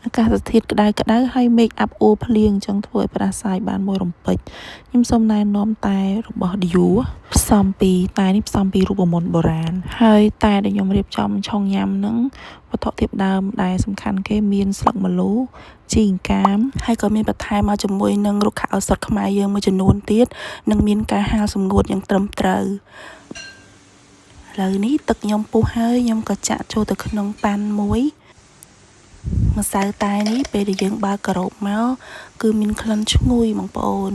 អាកាសធាតុក្តៅហើយមេឃអាប់អួរភ្លៀងអញ្ចឹងធ្វើឲ្យផ្ដាសាយបានមួយរំពេចខ្ញុំសូមណែនាំតែរបស់ Dior ផ្សំពីតែនេះផ្សំពីរូបមន្តបុរាណហើយតែដែលខ្ញុំរៀបចំឆុងញ៉ាំហ្នឹងវត្ថុធាតុដើមដែលសំខាន់គេមានស្លឹកម្លូជីអង្កាមហើយក៏មានបន្ថែមមកជាមួយនឹងរុក្ខឱសថខ្មែរយើងមួយចំនួនទៀតនិងមានការហាលសម្ងួតយ៉ាងត្រឹមត្រូវឥឡូវនេះទឹកខ្ញុំពុះហើយខ្ញុំក៏ចាក់ចូលទៅក្នុងប៉ាន់មួយម្សៅតែនេះពេលដែលយើងបើកការ៉ូបមកគឺមានក្លិនឈ្ងុយបងប្អូន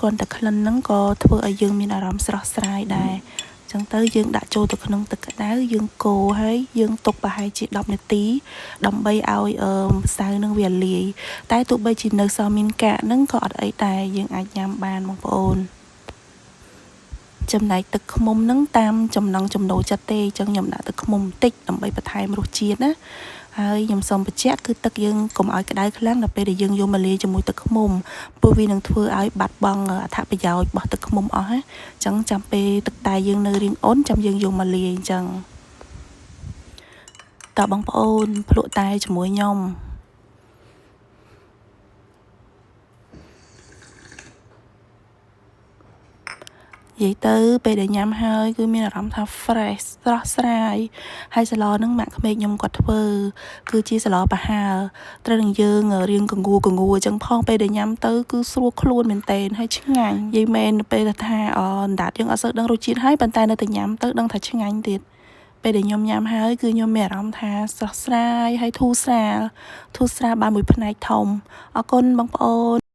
គ្រាន់តែក្លិនហ្នឹងក៏ធ្វើឲ្យយើងមានអារម្មណ៍ស្រស់ស្រាយដែរអញ្ចឹងទៅយើងដាក់ចូលទៅក្នុងទឹកក្តៅយើងកូរហើយយើងទុកប្រហែលជា10នាទីដើម្បីឲ្យម្សៅហ្នឹងវាលាយតែទោះបីជានៅសល់មានកាកហ្នឹងក៏អត់អីដែរយើងអាចញ៉ាំបានបងប្អូនចំណែកទឹកឃ្មុំហ្នឹងតាមចំណង់ចំណូលចិត្តទេអញ្ចឹងខ្ញុំដាក់ទឹកឃ្មុំបន្តិចដើម្បីបន្ថែមរសជាតិណាហើយខ្ញុំសូមបញ្ជាក់គឺទឹកយើងកុំឲ្យក្តៅខ្លាំងដល់ពេលដែលយើងយកមកលាយជាមួយទឹកឃ្មុំព្រោះវានឹងធ្វើឲ្យបាត់បង់អត្ថប្រយោជន៍របស់ទឹកឃ្មុំអស់ណាអញ្ចឹងចាំពេលទឹកតែយើងនៅរៀងអ៊ុនចាំយើងយកមកលាយអញ្ចឹងតើបងប្អូនភ្លក់តែជាមួយខ្ញុំនិយាយទៅពេលដែលញ៉ាំហើយគឺមានអារម្មណ៍ថា fresh ស្រស់ស្រាយហើយសាឡហ្នឹងម៉ាក់ក្មេកខ្ញុំគាត់ធ្វើគឺជាសាឡប្រហើរត្រូវនឹងយើងរៀងកងួរអញ្ចឹងផងពេលដែលញ៉ាំទៅគឺស្រួលខ្លួនមែនតើហើយឆ្ងាញ់និយាយមែនពេលថាអណ្ដាតយើងអត់សូវដឹងរសជាតិហើយប៉ុន្តែនៅតែញ៉ាំទៅដឹងថាឆ្ងាញ់ទៀតពេលដែលខ្ញុំញ៉ាំហើយគឺខ្ញុំមានអារម្មណ៍ថាស្រស់ស្រាយហើយធូរស្រាលបានមួយផ្នែកធំអរគុណបងប្អូន